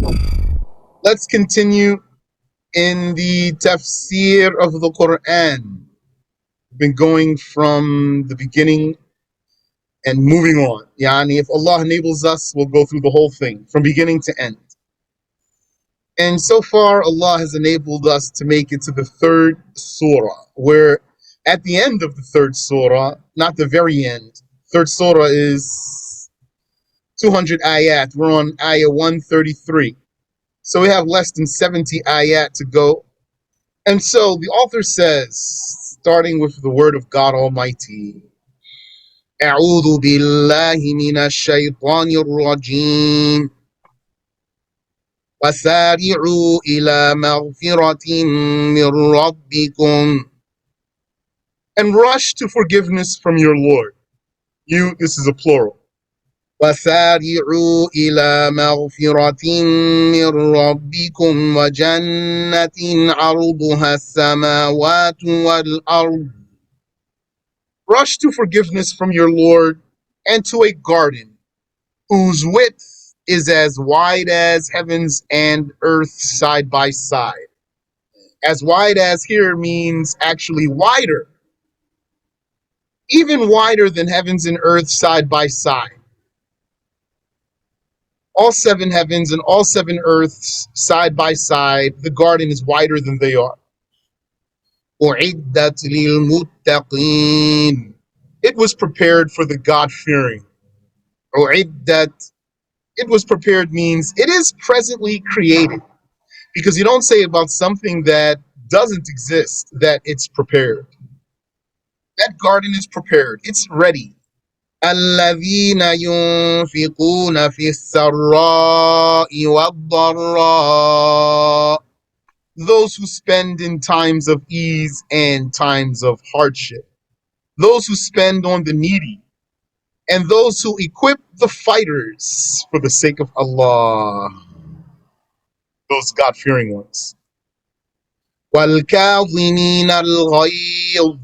Let's continue in the Tafsir of the Quran. We've been going from the beginning and moving on. Yani, if Allah enables us, we'll go through the whole thing from beginning to end. And so far, Allah has enabled us to make it to the third surah, where at the end of the third surah, not the very end, third surah is 200 ayat. We're on ayah 133. So we have less than 70 ayat to go. And so the author says, starting with the word of God Almighty, أعوذ بالله من الشيطان الرجيم وسارعوا إلى مغفرة من ربكم, and rush to forgiveness from your Lord. You, this is a plural. وسارعوا إلى مغفرة من ربكم وجنة عرضها السماوات والأرض. Rush to forgiveness from your Lord and to a garden whose width is as wide as heavens and earth side by side. As wide as here means actually wider, even wider than heavens and earth side by side. All seven heavens and all seven earths side by side, the garden is wider than they are. أُعِدَّتْ لِلْمُتَّقِينَ. It was prepared for the God-fearing. أُعِدَّتْ, it was prepared means it is presently created, because you don't say about something that doesn't exist that it's prepared. That garden is prepared. It's ready. الذين ينفقون في السراء والضراء. Those who spend in times of ease and times of hardship. Those who spend on the needy. And those who equip the fighters for the sake of Allah. Those God-fearing ones. وَالْكَاظِمِينَ الْغَيْظَ.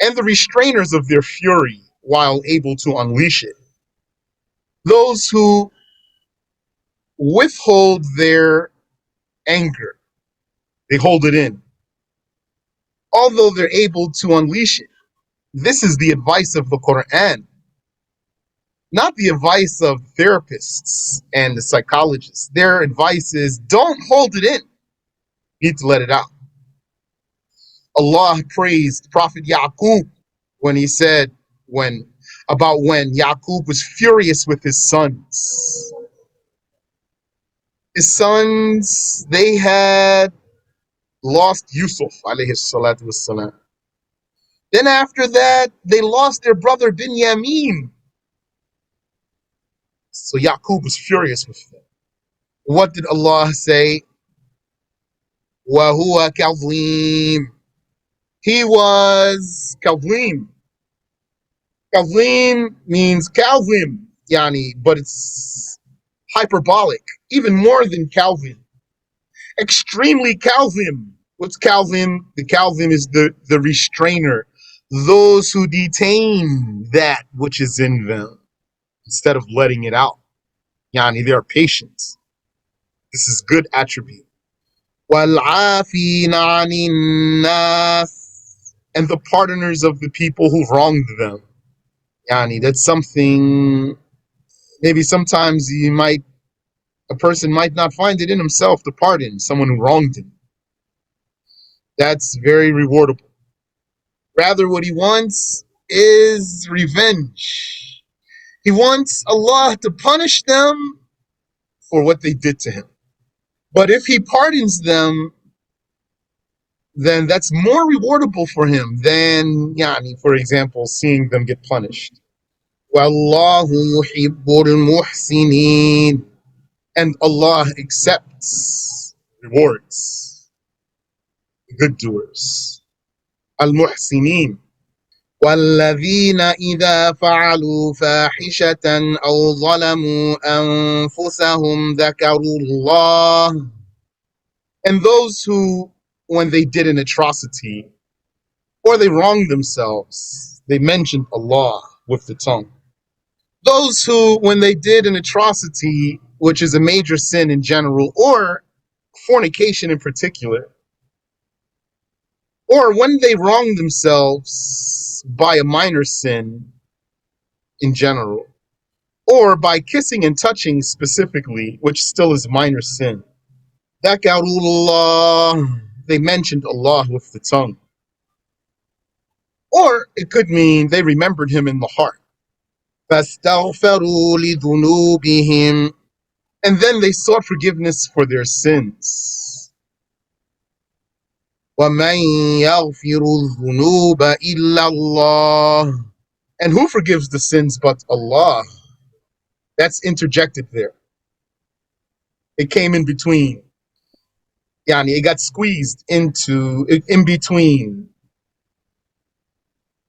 And the restrainers of their fury while able to unleash it. Those who withhold their anger, they hold it in, although they're able to unleash it. This is the advice of the Quran, not the advice of therapists and the psychologists. Their advice is don't hold it in. You need to let it out. Allah praised Prophet Yaqub when he said, when Yaqub was furious with his sons. His sons, they had lost Yusuf, alayhi salatu wassalam. Then after that, they lost their brother Binyamin. So Yaqub was furious with them. What did Allah say? وَهُوَ كَظِيمٌ. He was Kazim. Kazim means Calvin, yani, but it's hyperbolic, even more than Calvin. Extremely Calvin. What's Calvin? The Calvin is the restrainer. Those who detain that which is in them instead of letting it out. Yani, they are patient. This is good attribute. وَالْعَافِينَ عَنِ النَّاسِ. And the pardoners of the people who wronged them. Yani, that's something, maybe sometimes a person might not find it in himself to pardon someone who wronged him. That's very rewardable. Rather, what he wants is revenge. He wants Allah to punish them for what they did to him. But if he pardons them, then that's more rewardable for him than, yani, for example, seeing them get punished. وَاللَّهُ يُحِبُّ الْمُحْسِنِينَ. And Allah accepts, rewards the good doers. Al-Muhsinin. وَالَّذِينَ إِذَا فَعَلُوا فَاحِشَةً أَوْ ظَلَمُوا أَنفُسَهُمْ ذَكَرُوا اللَّهَ. And those who, when they did an atrocity or they wronged themselves, they mentioned Allah with the tongue. Those who, when they did an atrocity, which is a major sin in general, or fornication in particular, or when they wrong themselves by a minor sin in general, or by kissing and touching specifically, which still is minor sin. Dhakarullah, they mentioned Allah with the tongue. Or it could mean they remembered him in the heart. فَاسْتَغْفَرُوا لِذُنُوبِهِمْ, and then they sought forgiveness for their sins. وَمَنْ يَغْفِرُ الذُّنُوبَ إِلَّا اللَّهُ, and who forgives the sins but Allah? That's interjected there. It came in between. Yani it got squeezed into in between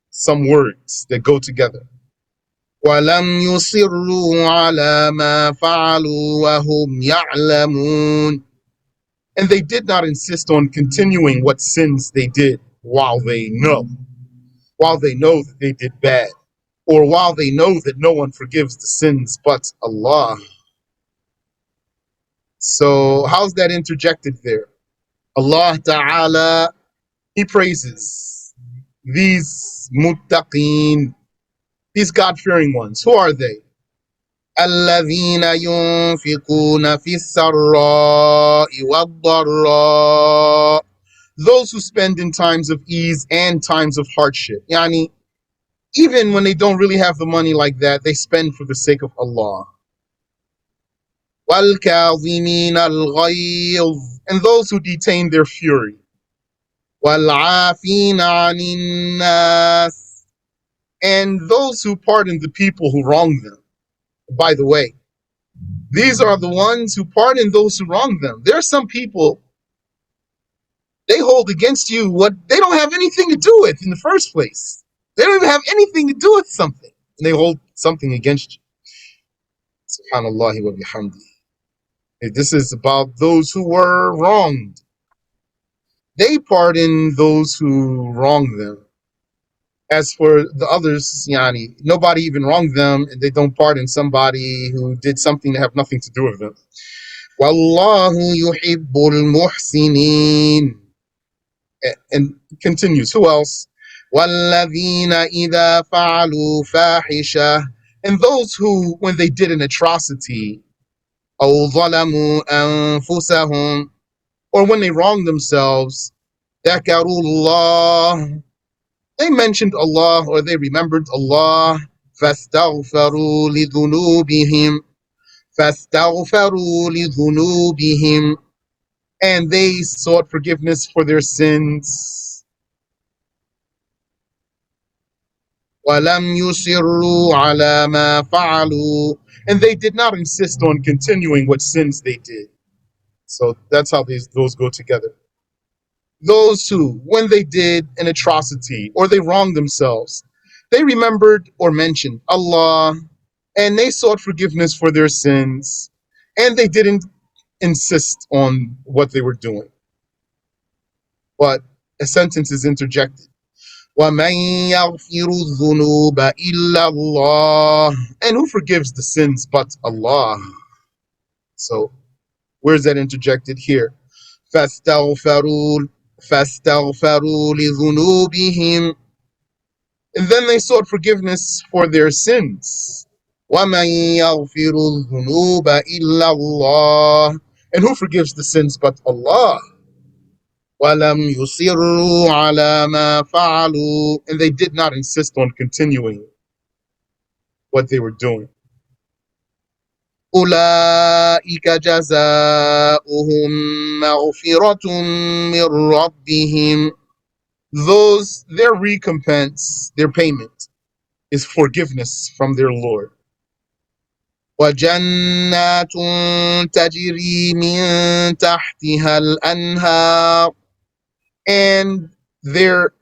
some words that go together. وَلَمْ يُصِرُّوا عَلَى مَا فَعَلُوا وَهُمْ يَعْلَمُونَ, and they did not insist on continuing what sins they did while they know that they did bad, or while they know that no one forgives the sins but Allah. So how's that interjected there? Allah Ta'ala, He praises these muttaqeen, these God-fearing ones. Who are they? الذين ينفقون في السراء والضراء, those who spend in times of ease and times of hardship. Yani, even when they don't really have the money like that, they spend for the sake of Allah. وَالْكَاظِمِينَ الْغَيْظَ, and those who detain their fury. وَالْعَافِينَ عَنِ النَّاسِ, and those who pardon the people who wrong them. By the way, these are the ones who pardon those who wrong them. There are some people, they hold against you what they don't have anything to do with in the first place. They don't even have anything to do with something, and they hold something against you. Subhanallah wa bihamdi. This is about those who were wronged. They pardon those who wrong them. As for the others, yani, nobody even wronged them, and they don't pardon somebody who did something that have nothing to do with them. Wallahu yuhibbul muhsinin. And continues. Who else? وَالَّذِينَ إِذَا فَعَلُوا فَاحِشَةً, and those who, when they did an atrocity, أَوْ ظَلَمُوا أَنفُسَهُمْ, or when they wronged themselves, ذَكَرُوا اللَّهَ, they mentioned Allah, or they remembered Allah. فَاسْتَغْفَرُوا لِذُنُوبِهِمْ فَاسْتَغْفَرُوا لِذُنُوبِهِمْ, and they sought forgiveness for their sins. وَلَمْ يُصِرُّوا عَلَى مَا فَعَلُوا, and they did not insist on continuing what sins they did. So that's how those go together. Those who, when they did an atrocity or they wronged themselves, they remembered or mentioned Allah, and they sought forgiveness for their sins, and they didn't insist on what they were doing. But a sentence is interjected. وَمَنْ يَغْفِرُ الذُّنُوبَ إِلَّا اللَّهُ, and who forgives the sins but Allah? So where's that interjected here? فَاسْتَغْفَرُوا لِذُنُوبِهِمْ, and then they sought forgiveness for their sins. وَمَنْ يَغْفِرُ الذُّنُوبَ إِلَّا اللَّهُ, and who forgives the sins but Allah? وَلَمْ يُصِرُّوا عَلَى مَا فَعَلُوا, and they did not insist on continuing what they were doing. أُولَٰئِكَ جَزَاؤُهُم مَّغْفِرَةٌ مِّن رَّبِّهِمْ, those, their recompense, their payment, is forgiveness from their Lord. وَجَنَّاتٌ تَجْرِي مِن تَحْتِهَا الْأَنْهَارُ, and their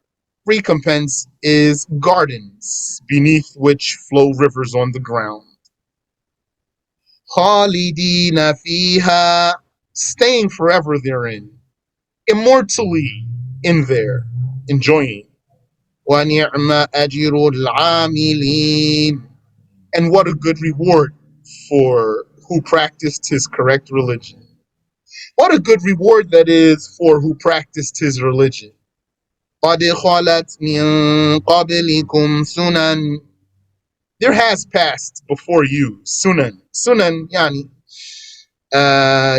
recompense is gardens beneath which flow rivers on the ground. خَالِدِينَ فِيهَا, staying forever therein, immortally in there, enjoying. وَنِعْمَ أَجْرُ الْعَامِلِينَ, and what a good reward for who practiced his correct religion. What a good reward that is for who practiced his religion. قَدْ خَلَتْ مِن قَبْلِكُمْ سُنَنٌ. There has passed before you sunan. Sunan, yani,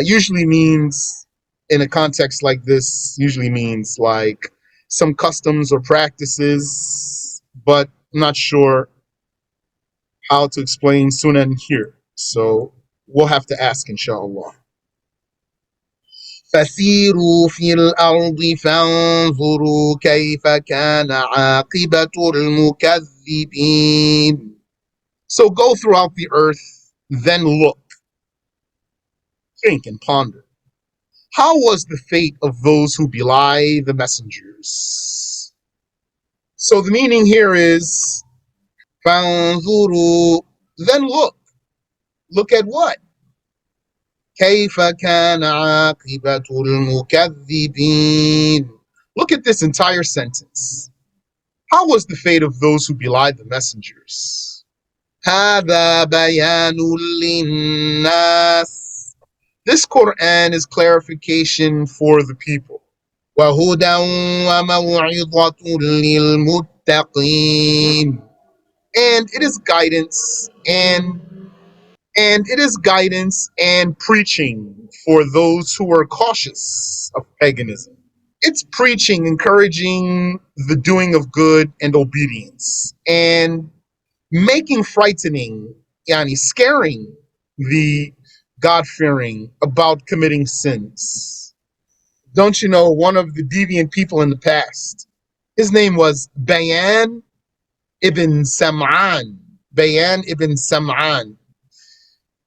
usually means, in a context like this, usually means like some customs or practices, but I'm not sure how to explain sunan here. So we'll have to ask, inshallah. فسيروا في الأرض فانظروا كيف كان عاقبة المكذبين. So go throughout the earth, then look, think, and ponder. How was the fate of those who belie the messengers? So the meaning here is فانظروا, then look. Look at what? كيف كان عاقبة المكذبين. Look at this entire sentence. How was the fate of those who belied the messengers? هذا بيان للناس. This Quran is clarification for the people. وهدى وموعظة للمتقين. And it is guidance and preaching for those who are cautious of paganism. It's preaching, encouraging the doing of good and obedience, and making frightening, yani scaring the God-fearing about committing sins. Don't you know one of the deviant people in the past? His name was Bayan ibn Sam'an. Bayan ibn Sam'an.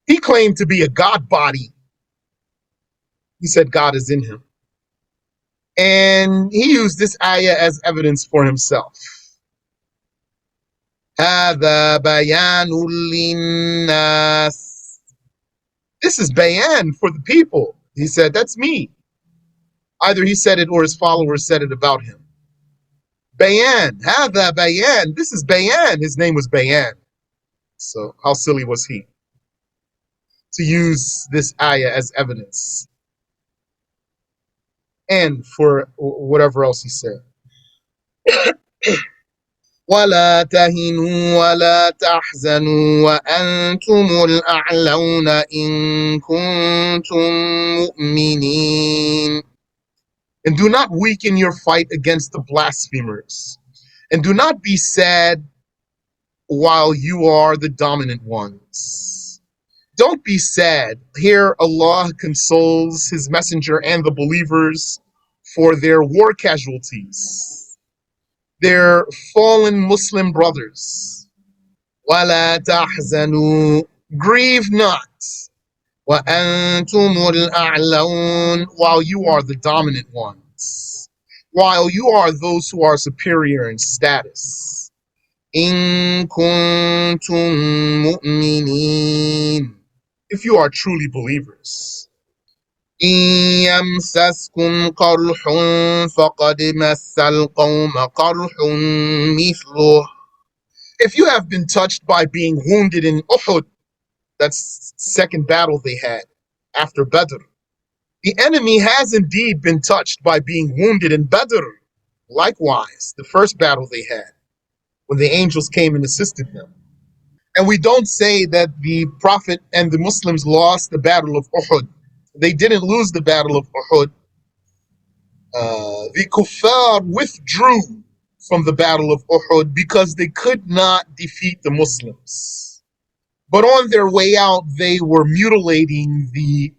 He claimed to be a God body. He said God is in him. And he used this ayah as evidence for himself. هذا بيان للناس. This is bayan for the people. He said, that's me. Either he said it or his followers said it about him. Bayan, هذا bayan. This is bayan. His name was Bayan. So how silly was he to use this ayah as evidence? And for whatever else he said. ولا تهنوا ولا تحزنوا وأنتم الأعلون إن كنتم مؤمنين. And do not weaken your fight against the blasphemers. And do not be sad while you are the dominant ones. Don't be sad. Here Allah consoles His Messenger and the believers for their war casualties, their fallen Muslim brothers. وَلَا تَحْزَنُوا. Grieve not. وَأَنْتُمُ الْأَعْلَوْنَ. While you are the dominant ones. While you are those who are superior in status. إِن كُنْتُم مُؤْمِنِينَ. If you are truly believers. إِن يَمْسَسْكُمْ قَرْحٌ فَقَدْ مَسَّ الْقَوْمَ قَرْحٌ مِثْلُهُ. If you have been touched by being wounded in Uhud, that's the second battle they had after Badr. The enemy has indeed been touched by being wounded in Badr. Likewise, the first battle they had, when the angels came and assisted them. And we don't say that the Prophet and the Muslims lost the battle of Uhud. They didn't lose the battle of Uhud. The kuffar withdrew from the battle of Uhud because they could not defeat the Muslims. But on their way out, they were mutilating the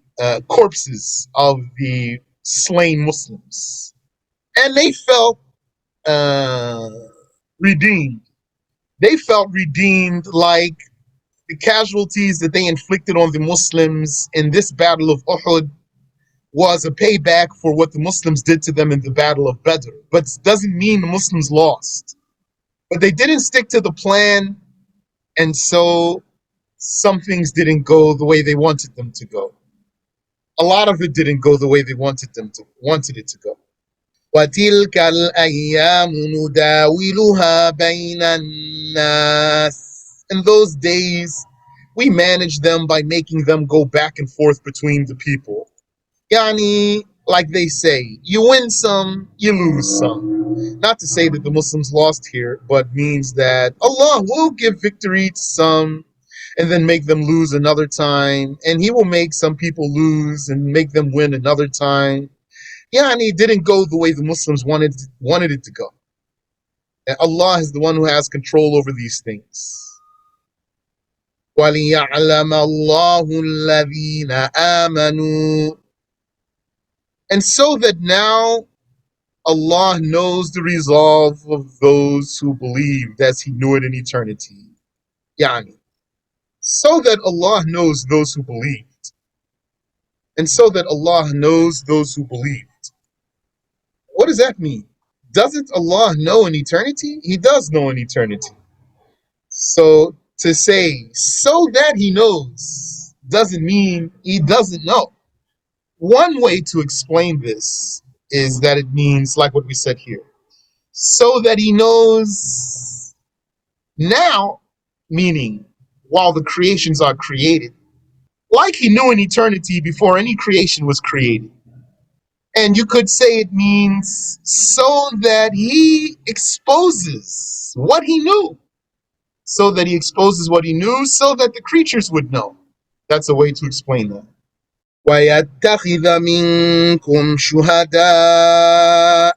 corpses of the slain Muslims. And they felt redeemed. They felt redeemed, like the casualties that they inflicted on the Muslims in this battle of Uhud was a payback for what the Muslims did to them in the battle of Badr. But it doesn't mean the Muslims lost. But they didn't stick to the plan, and so some things didn't go the way they wanted them to go. A lot of it didn't go the way they wanted it to go. وَتِلْكَ الْأَيَّامُ نُدَاوِلُهَا بَيْنَ النَّاسِ. And those days, We manage them by making them go back and forth between the people. Yani, like they say, you win some, you lose some. Not to say that the Muslims lost here, but means that Allah will give victory to some and then make them lose another time, and He will make some people lose and make them win another time. Yani, it didn't go the way the Muslims wanted it to go. And Allah is the one who has control over these things. وَلِيَعْلَمَ اللَّهُ الَّذِينَ آمَنُوا. And so that now Allah knows the resolve of those who believed as He knew it in eternity. Yani, so that Allah knows those who believed. And so that Allah knows those who believed. What does that mean? Doesn't Allah know in eternity? He does know in eternity. So to say, so that He knows, doesn't mean He doesn't know. One way to explain this is that it means, like what we said here, so that He knows now, meaning while the creations are created, like He knew in eternity before any creation was created. And you could say it means so that He exposes what He knew. So that He exposes what He knew so that the creatures would know. That's a way to explain that. وَيَتَّخِذَ مِنكُمْ شُهَدَاءَ.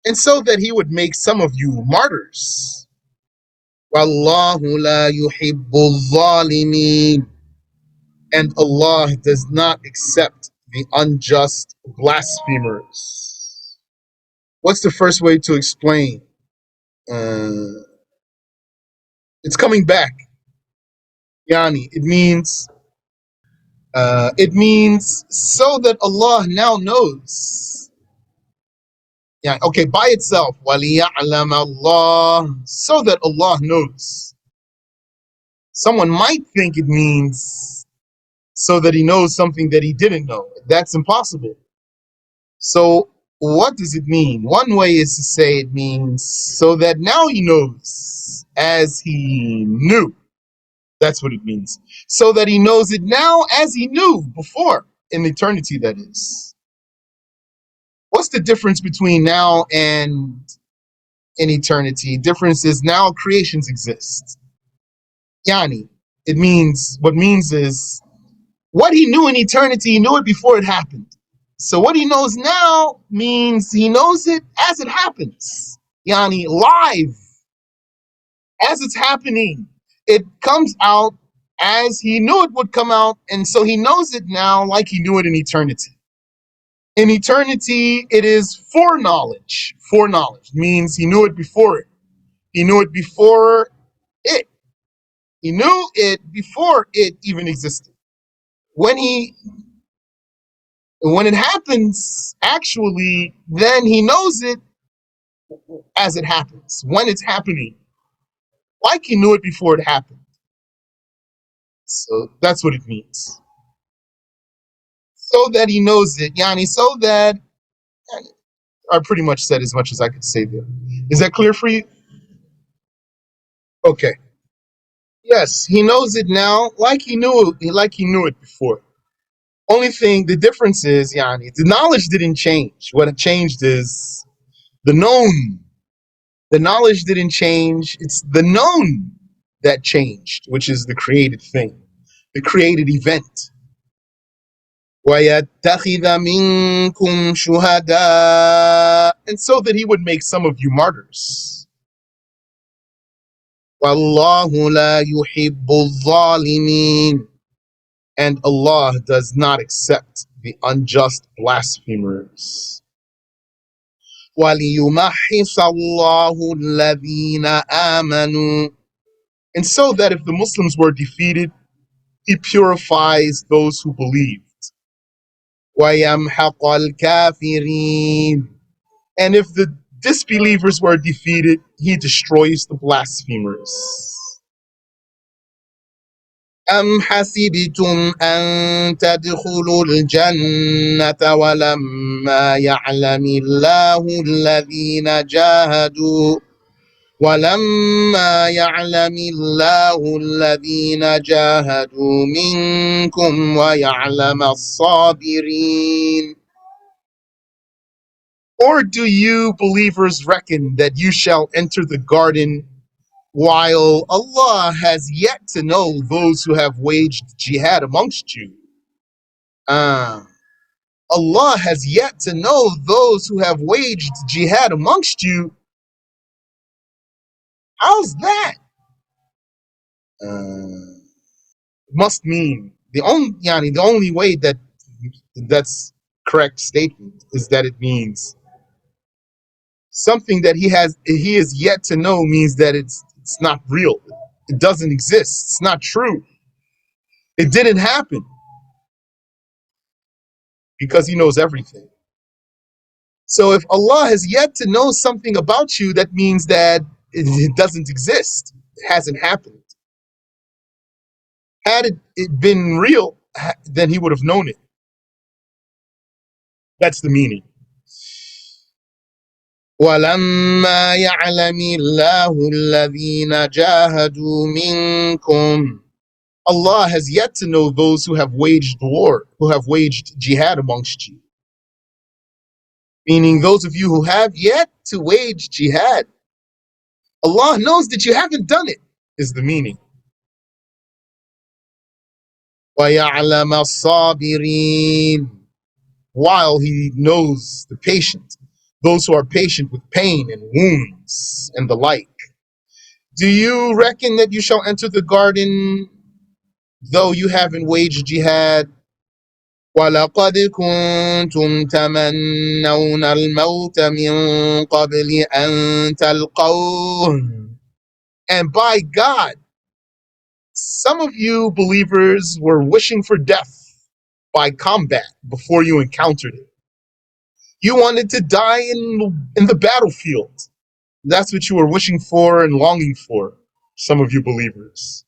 And so that He would make some of you martyrs. وَاللَّهُ لَا يُحِبُّ الظَّالِمِينَ. And Allah does not accept the unjust blasphemers. What's the first way to explain? It's coming back. Yani, it means so that Allah now knows. Yeah, okay, by itself, وَلِيَعْلَمَ اللَّهُ, so that Allah knows. Someone might think it means so that He knows something that He didn't know. That's impossible. So what does it mean? One way is to say it means so that now He knows as He knew. That's what it means. So that He knows it now as He knew before, in eternity, that is. What's the difference between now and in eternity? Difference is now creations exist. Yani, it means, what means is, what He knew in eternity, He knew it before it happened. So what He knows now means He knows it as it happens. Yani, live, as it's happening. It comes out as He knew it would come out, and so He knows it now like He knew it in eternity. In eternity, it is foreknowledge. Foreknowledge means He knew it before it. He knew it before it. He knew it before it even existed. When it happens, actually, then He knows it as it happens, when it's happening, like He knew it before it happened. So that's what it means. So that He knows it, yani, so that, I pretty much said as much as I could say there. Is that clear for you? Okay. Yes, He knows it now, like He knew it before. Only thing, the difference is, yani, the knowledge didn't change. What it changed is the known. The knowledge didn't change. It's the known that changed, which is the created thing, the created event. وَيَتَّخِذَ مِنكُمْ شُهَدَاءَ. And so that He would make some of you martyrs. وَاللَّهُ لَا يُحِبُّ الظَّالِمِينَ. And Allah does not accept the unjust blasphemers. وَلِيُمَحِّصَ اللَّهُ الَّذِينَ آمَنُوا. And so that if the Muslims were defeated, He purifies those who believed. وَيَمْحَقَ الْكَافِرِينَ. And if the disbelievers were defeated, He destroys the blasphemers. أَمْ حَسِبْتُمْ أَن تَدْخُلُوا الْجَنَّةَ وَلَمَّا يَعْلَمِ اللَّهُ الَّذِينَ جَاهَدُوا وَلَمَّا يَعْلَمِ اللَّهُ الَّذِينَ جَاهَدُوا مِنكُمْ وَيَعْلَمَ الصَّابِرِينَ. Or do you believers reckon that you shall enter the garden while Allah has yet to know those who have waged jihad amongst you? Allah has yet to know those who have waged jihad amongst you. How's that? Must mean the only way that's correct statement is that it means something that he is yet to know, means that it's not real. It doesn't exist. It's not true. It didn't happen, because he knows everything. So if Allah has yet to know something about you, that means that it doesn't exist. It hasn't happened. Had it been real, then he would have known it. That's the meaning. وَلَمَّا يَعْلَمِ اللَّهُ الَّذِينَ جَاهَدُوا مِنكُمْ. Allah has yet to know those who have waged war, who have waged jihad amongst you. Meaning those of you who have yet to wage jihad. Allah knows that you haven't done it, is the meaning. وَيَعْلَمَ الصَّابِرِينَ. While he knows the patient, those who are patient with pain and wounds and the like. Do you reckon that you shall enter the garden though you haven't waged jihad? وَلَقَدْ كُنْتُمْ تَمَنَّوْنَ الْمَوْتَ مِنْ قَبْلِ أَنْ تَلْقَوْهُ. And by God, some of you believers were wishing for death by combat before you encountered it. You wanted to die in the battlefield. That's what you were wishing for and longing for, some of you believers.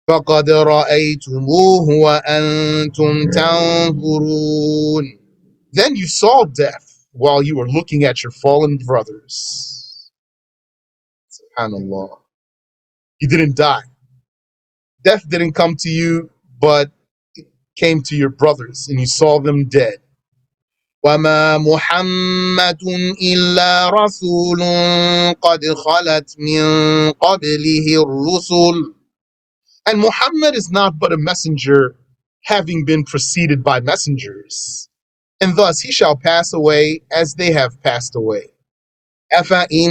فَقَدْ رَأَيْتُمُوهُ وَأَنْتُمْ تَنْظُرُونَ. Then you saw death while you were looking at your fallen brothers. SubhanAllah. You didn't die. Death didn't come to you, but it came to your brothers, and you saw them dead. وَمَا مُحَمَّدٌ إِلَّا رَسُولٌ قَدْ خَلَتْ مِنْ قَبْلِهِ الرُّسُلُ. And Muhammad is not but a messenger, having been preceded by messengers, and thus he shall pass away as they have passed away. أَفَإِن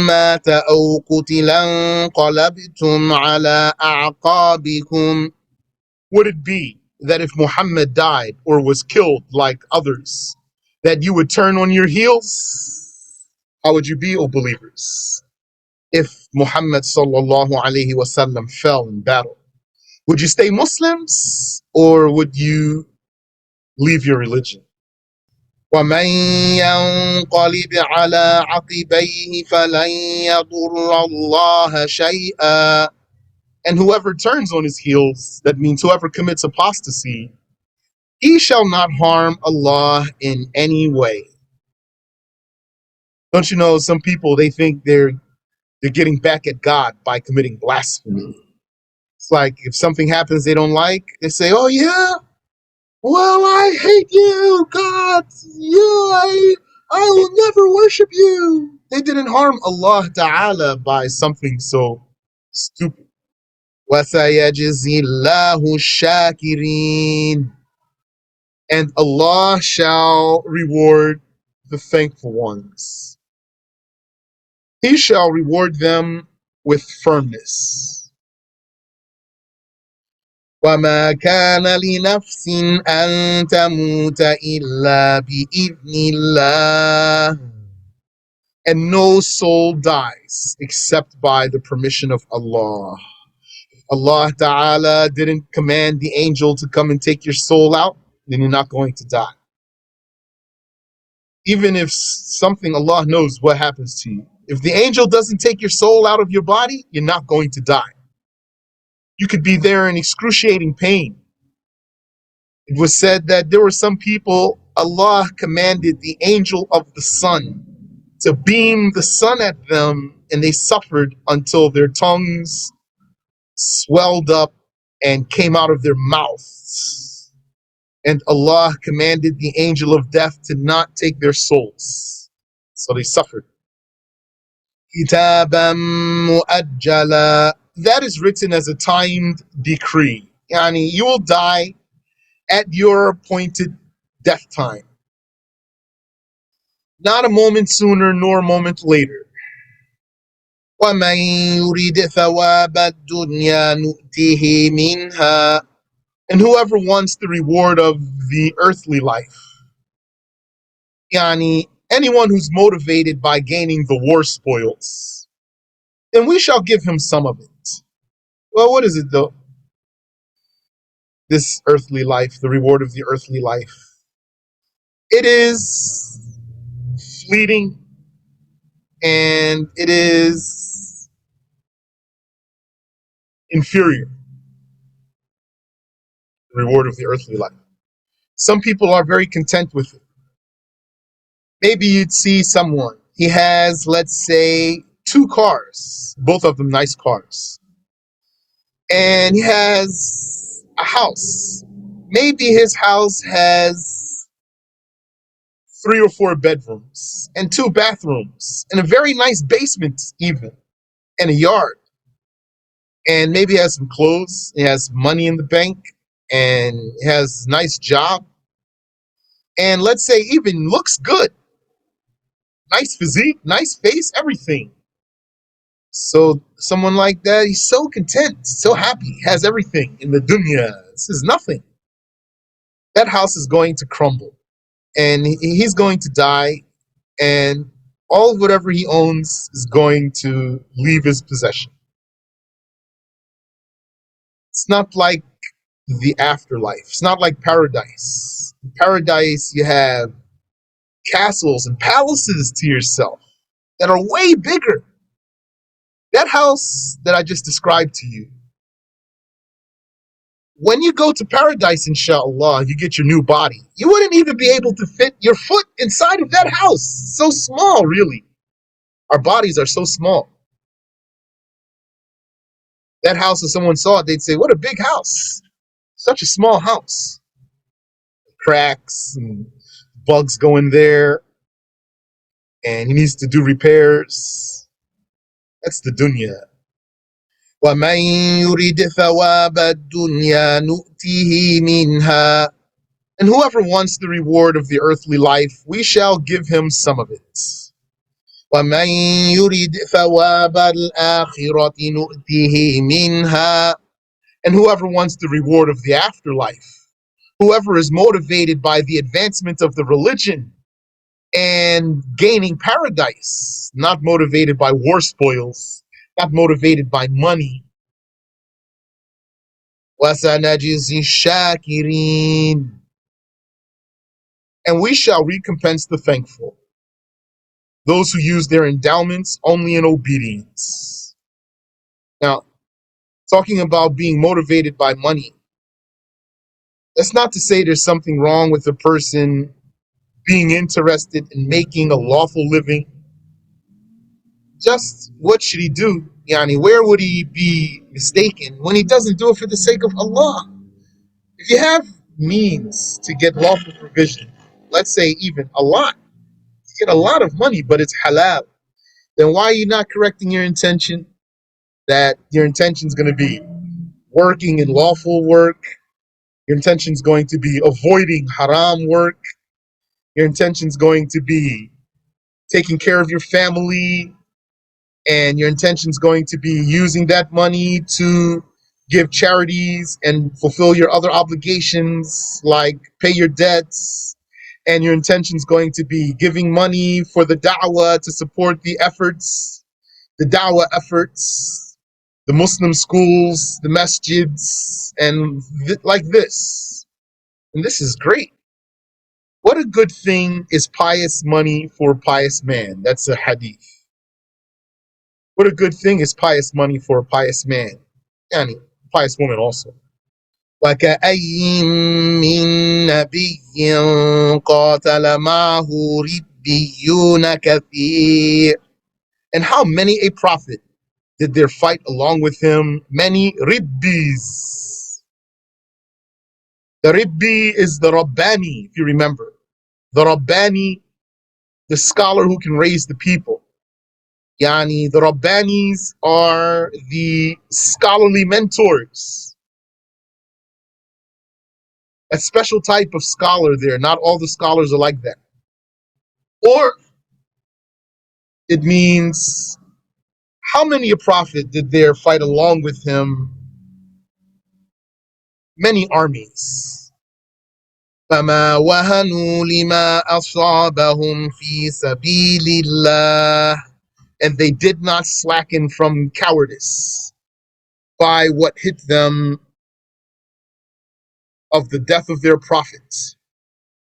مَّاتَ أَوْ قُتِلَ انقَلَبْتُمْ عَلَىٰ أَعْقَابِكُمْ. Would it be that if Muhammad died or was killed like others, that you would turn on your heels? How would you be, O believers, if Muhammad sallallahu alaihi wasallam fell in battle? Would you stay Muslims or would you leave your religion? وَمَنْ يَنْقَلِبْ عَلَىٰ عَقِبَيْهِ فَلَنْ يَضُرَّ اللَّهَ شَيْئًا. And whoever turns on his heels, that means whoever commits apostasy, he shall not harm Allah in any way. Don't you know, some people, they think they're getting back at God by committing blasphemy. It's like if something happens they don't like, they say, oh yeah, well, I hate you, God. I will never worship you. They didn't harm Allah Ta'ala by something so stupid. وَسَيَجْزِي اللَّهُ الشَّاكِرِينَ. And Allah shall reward the thankful ones. He shall reward them with firmness. وَمَا كَانَ لِنَفْسٍ أَن تَمُوتَ إِلَّا بِإِذْنِ اللَّهِ. And no soul dies except by the permission of Allah. Allah Ta'ala didn't command the angel to come and take your soul out, then you're not going to die. Even if something, Allah knows what happens to you. If the angel doesn't take your soul out of your body, you're not going to die. You could be there in excruciating pain. It was said that there were some people, Allah commanded the angel of the sun to beam the sun at them, and they suffered until their tongues swelled up and came out of their mouths. And Allah commanded the angel of death to not take their souls. So they suffered. Kitaban mu'ajjala. That is written as a timed decree. Yani, you will die at your appointed death time. Not a moment sooner nor a moment later. وَمَنْ يُرِدْ ثَوَابَ الدُّنْيَا نُؤْتِهِ مِنْهَا. And whoever wants the reward of the earthly life, yani, anyone who's motivated by gaining the war spoils, then we shall give him some of it. Well, what is it though? This earthly life, the reward of the earthly life. It is fleeting, and it is inferior. The reward of the earthly life. Some people are very content with it. Maybe you'd see someone, he has, let's say, 2 cars, both of them nice cars. And he has a house. Maybe his house has 3 or 4 bedrooms and 2 bathrooms and a very nice basement even, and a yard. And maybe he has some clothes, he has money in the bank, and he has a nice job. And let's say even looks good. Nice physique, nice face, everything. So someone like that, he's so content, so happy, has everything in the dunya. This is nothing. That house is going to crumble, and he's going to die, and all of whatever he owns is going to leave his possession. It's not like the afterlife. It's not like paradise. In paradise, you have castles and palaces to yourself that are way bigger. That house that I just described to you, when you go to paradise, inshallah, you get your new body, you wouldn't even be able to fit your foot inside of that house. So small, really. Our bodies are so small. That house, if someone saw it, they'd say, what a big house. Such a small house. Cracks and bugs go in there, and he needs to do repairs. That's the dunya. وَمَنْ يُرِدْ ثَوَابَ الدُّنْيَا نُؤْتِهِ مِنْهَا. And whoever wants the reward of the earthly life, we shall give him some of it. وَمَنْ يُرِدْ ثَوَابَ الْآخِرَةِ نُؤْتِهِ مِنْهَا. And whoever wants the reward of the afterlife, whoever is motivated by the advancement of the religion and gaining paradise, not motivated by war spoils, not motivated by money. وَسَنَجْزِي الشَّاكِرِينَ. And we shall recompense the thankful, those who use their endowments only in obedience. Now, talking about being motivated by money, that's not to say there's something wrong with a person being interested in making a lawful living. Just what should he do? Yani, where would he be mistaken when he doesn't do it for the sake of Allah? If you have means to get lawful provision, let's say even a lot, you get a lot of money, but it's halal, then why are you not correcting your intention? That your intention is going to be working in lawful work. Your intention is going to be avoiding haram work. Your intention is going to be taking care of your family. And your intention is going to be using that money to give charities and fulfill your other obligations, like pay your debts. And your intention is going to be giving money for the da'wah to support the efforts, the da'wah efforts, the Muslim schools, the masjids, and like this. And this is great. What a good thing is pious money for a pious man. That's a hadith. What a good thing is pious money for a pious man. And a pious woman also. وَكَأَيٍّ مِّن نَّبِيٍّ قَاتَلَ مَعَهُ رِبِّيُّونَ كَثِيرٌ. And how many a prophet did there fight along with him? Many Ribbis. The Ribbi is the Rabbani, if you remember. The Rabbani, the scholar who can raise the people. Yani, the Rabbanis are the scholarly mentors. A special type of scholar there. Not all the scholars are like that. Or it means how many a prophet did there fight along with him? Many armies. فَمَا وَهَنُوا لِمَا أَصَابَهُمْ فِي سَبِيلِ اللَّهِ. And they did not slacken from cowardice by what hit them of the death of their prophets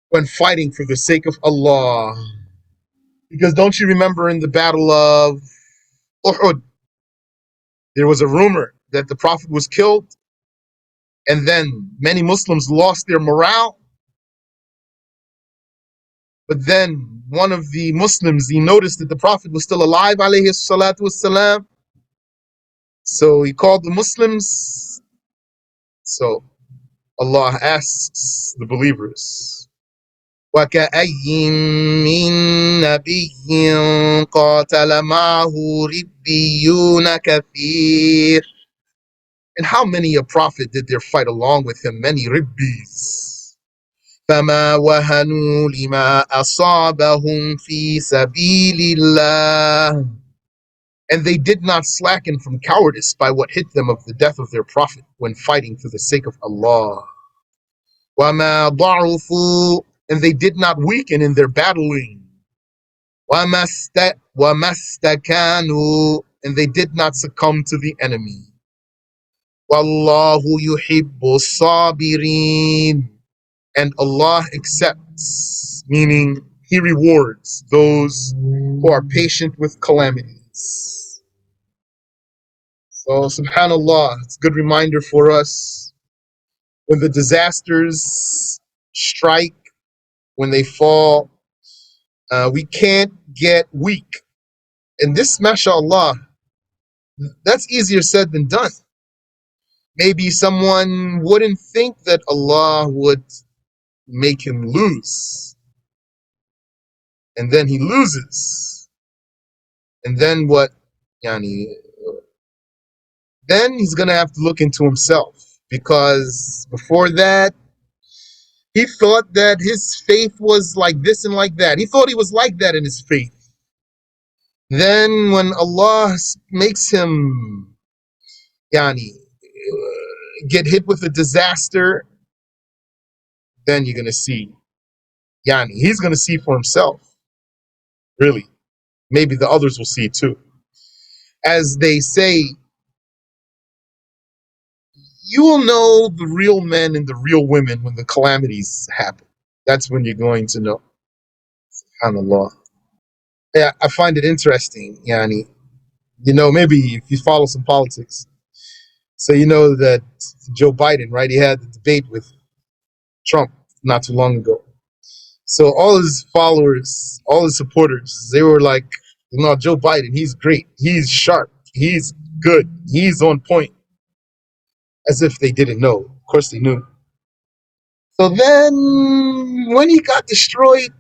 when fighting for the sake of Allah. Because don't you remember in the battle of Uhud, there was a rumor that the prophet was killed, and then many Muslims lost their morale. But then one of the Muslims, he noticed that the prophet was still alive, alayhi salatu wassalam. So he called the Muslims. So Allah asks the believers, وَكَأَيٍّ مِّن نَّبِيٍّ قَاتَلَ مَعَهُ رِبِّيُّونَ كَثِيرٌ. And how many a prophet did there fight along with him? Many Ribbis. فَمَا وَهَنُوا لِمَا أَصَابَهُمْ فِي سَبِيلِ اللَّهِ. And they did not slacken from cowardice by what hit them of the death of their prophet when fighting for the sake of Allah. وَمَا ضَعُفُوا. And they did not weaken in their battling. وَمَا اسْتَكَانُوا. And they did not succumb to the enemy. وَاللَّهُ يُحِبُّ الصَّابِرِينَ. And Allah accepts, meaning He rewards those who are patient with calamities. So, subhanAllah, it's a good reminder for us when the disasters strike, when they fall, we can't get weak. And this, mashallah, that's easier said than done. Maybe someone wouldn't think that Allah would make him lose. And then he loses. And then what? Yani, then he's going to have to look into himself. Because before that, he thought that his faith was like this and like that. He thought he was like that in his faith. Then when Allah makes him get hit with a disaster, then you're going to see. He's going to see for himself. Really. Maybe the others will see too. As they say, you will know the real men and the real women when the calamities happen. That's when you're going to know. SubhanAllah. Yeah, I find it interesting, maybe if you follow some politics. So you know that Joe Biden, right? He had the debate with Trump not too long ago. So all his followers, all his supporters, they were like, Joe Biden, he's great. He's sharp. He's good. He's on point. As if they didn't know. Of course they knew. So then when he got destroyed,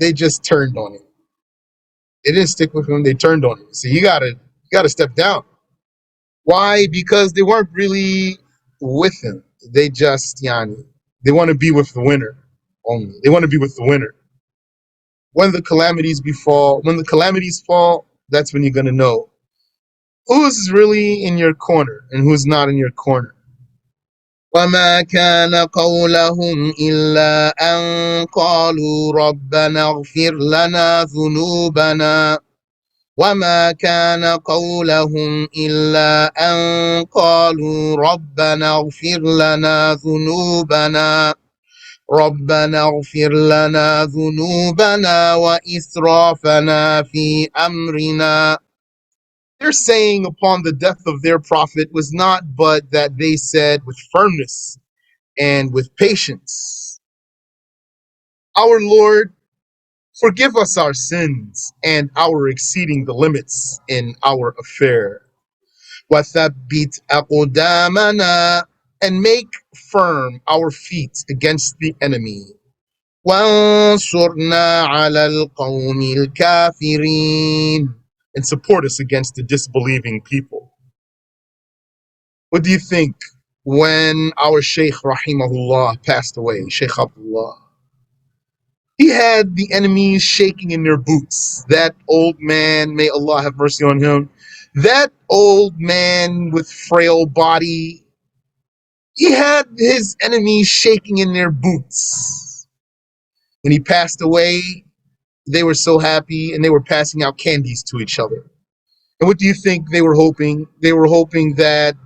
they just turned on him. They didn't stick with him. They turned on him. So you gotta step down. Why? Because they weren't really with him. They just, they want to be with the winner only. They want to be with the winner. When the calamities fall, that's when you're going to know who's really in your corner and who's not in your corner. وَمَا كَانَ قَوْلَهُمْ إِلَّا أَن قَالُوا رَبَّنَا اغْفِرْ لَنَا ذُنُوبَنَا وَمَا كَانَ قَوْلَهُمْ إِلَّا أَن قَالُوا رَبَّنَا اغْفِرْ لَنَا ذُنُوبَنَا وَإِسْرَافَنَا فِي أَمْرِنَا. Their saying upon the death of their prophet was not but that they said with firmness and with patience, our Lord, Forgive us our sins and our exceeding the limits in our affair. وَثَبِّتْ أَقْدَامَنَا, and make firm our feet against the enemy. وَانصُرْنَا عَلَى الْقَوْمِ الْكَافِرِينَ, and support us against the disbelieving people. What do you think when our Shaykh Rahimahullah passed away, Shaykh Abdullah? He had the enemies shaking in their boots. That old man, may Allah have mercy on him, that old man with frail body, he had his enemies shaking in their boots. When he passed away, they were so happy and they were passing out candies to each other. And what do you think they were hoping? They were hoping that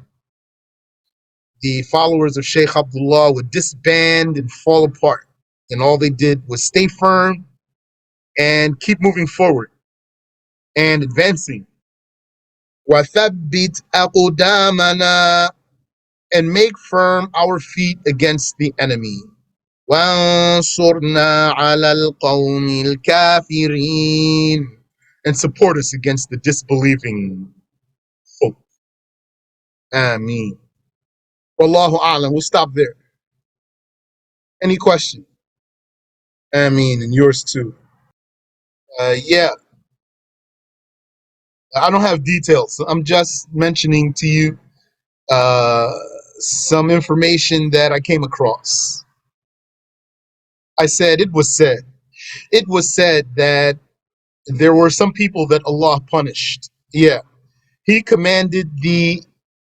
the followers of Shaykh Abdullah would disband and fall apart. And all they did was stay firm and keep moving forward and advancing. وَثَبِّتْ أَقْدَامَنَا, and make firm our feet against the enemy. وَانصُرْنَا عَلَى الْقَوْمِ الْكَافِرِينَ, and support us against the disbelieving folk. Ameen. Wallahu a'lam. We'll stop there. Any question? Ameen, and yours too. Yeah, I don't have details, so I'm just mentioning to you some information that I came across. I said it was said. It was said that there were some people that Allah punished. Yeah. He commanded the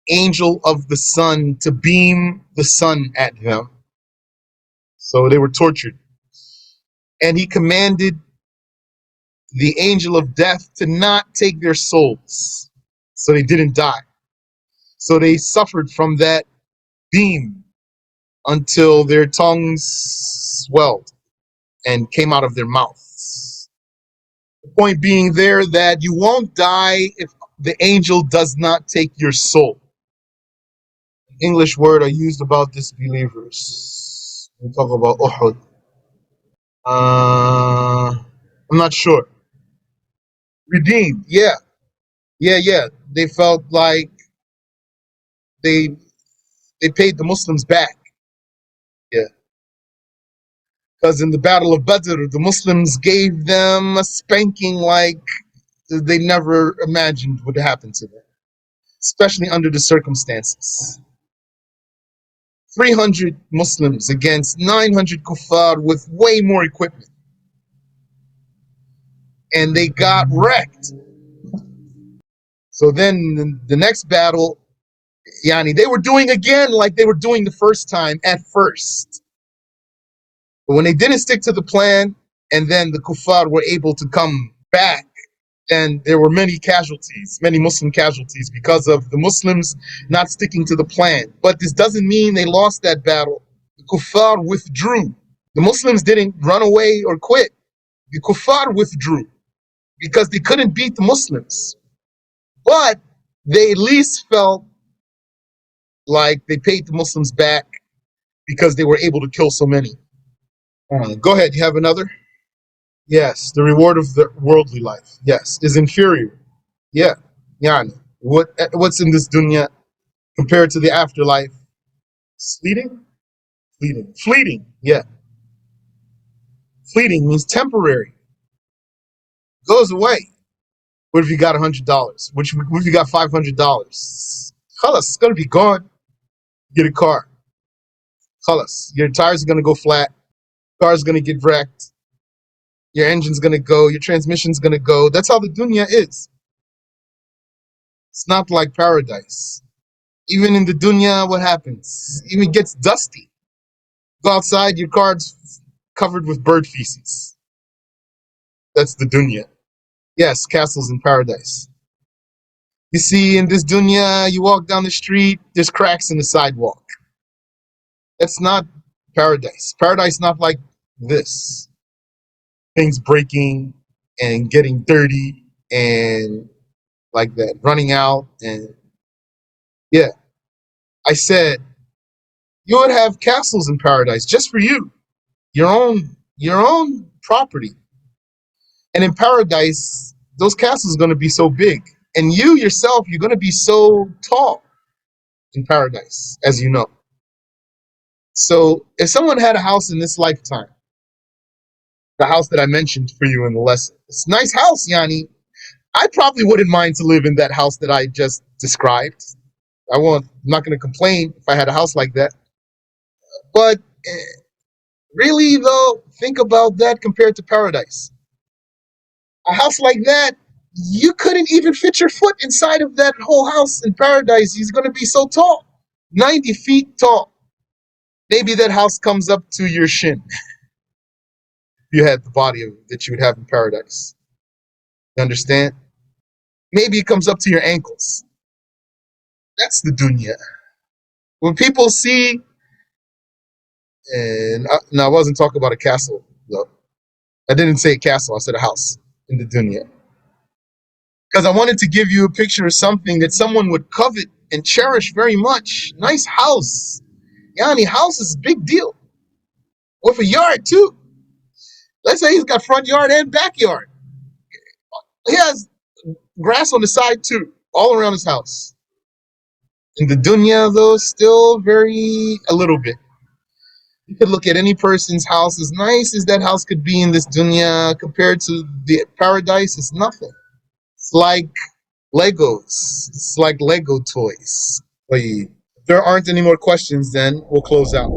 angel of the sun to beam the sun at them. So they were tortured. And he commanded the angel of death to not take their souls. So they didn't die. So they suffered from that beam until their tongues swelled and came out of their mouths. The point being there that you won't die if the angel does not take your soul. English word I used about disbelievers. We talk about Uhud. I'm not sure. Redeemed, yeah. Yeah. They felt like they paid the Muslims back. Yeah. Because in the Battle of Badr, the Muslims gave them a spanking like they never imagined would happen to them, especially under the circumstances. 300 Muslims against 900 kuffar with way more equipment. And they got wrecked. So then the next battle, they were doing again like they were doing the first time at first. But when they didn't stick to the plan, and then the kuffar were able to come back, and there were many casualties, many Muslim casualties because of the Muslims not sticking to the plan. But this doesn't mean they lost that battle. The kuffar withdrew. The Muslims didn't run away or quit. The kuffar withdrew because they couldn't beat the Muslims. But they at least felt like they paid the Muslims back because they were able to kill so many. Go ahead, you have another? Yes, the reward of the worldly life, yes, is inferior. Yeah, what's in this dunya compared to the afterlife? Fleeting? Fleeting, yeah. Fleeting means temporary. Goes away. What if you got $100? What if you got $500? Khalas, it's gonna be gone. Get a car. Khalas, your tires are gonna go flat. Car's gonna get wrecked. Your engine's gonna go. Your transmission's gonna go. That's how the dunya is. It's not like paradise. Even in the dunya, what happens? Even it gets dusty. Go outside, your car's covered with bird feces. That's the dunya. Yes, castles in paradise. You see, in this dunya, you walk down the street, there's cracks in the sidewalk. That's not paradise. Paradise not like this. Things breaking and getting dirty and like that, running out. And yeah, I said you would have castles in paradise just for you, your own property. And in paradise, those castles are going to be so big. And you yourself, you're going to be so tall in paradise, as you know. So if someone had a house in this lifetime, the house that I mentioned for you in the lesson, it's a nice house, Yani. I probably wouldn't mind to live in that house that I just described. I'm not going to complain if I had a house like that. But really, though, think about that compared to paradise. A house like that, you couldn't even fit your foot inside of that whole house in paradise. He's going to be so tall, 90 feet tall. Maybe that house comes up to your shin. You had the body that you would have in paradise. You understand? Maybe it comes up to your ankles. That's the dunya. When people see, and no, I wasn't talking about a castle, though. I didn't say a castle, I said a house in the dunya. Because I wanted to give you a picture of something that someone would covet and cherish very much. Nice house. Yani, house is a big deal. With a yard, too. Let's say he's got front yard and backyard. He has grass on the side, too, all around his house. In the dunya, though, still a little bit. You could look at any person's house, as nice as that house could be in this dunya, compared to the paradise, it's nothing. It's like Legos. It's like Lego toys. If there aren't any more questions, then we'll close out.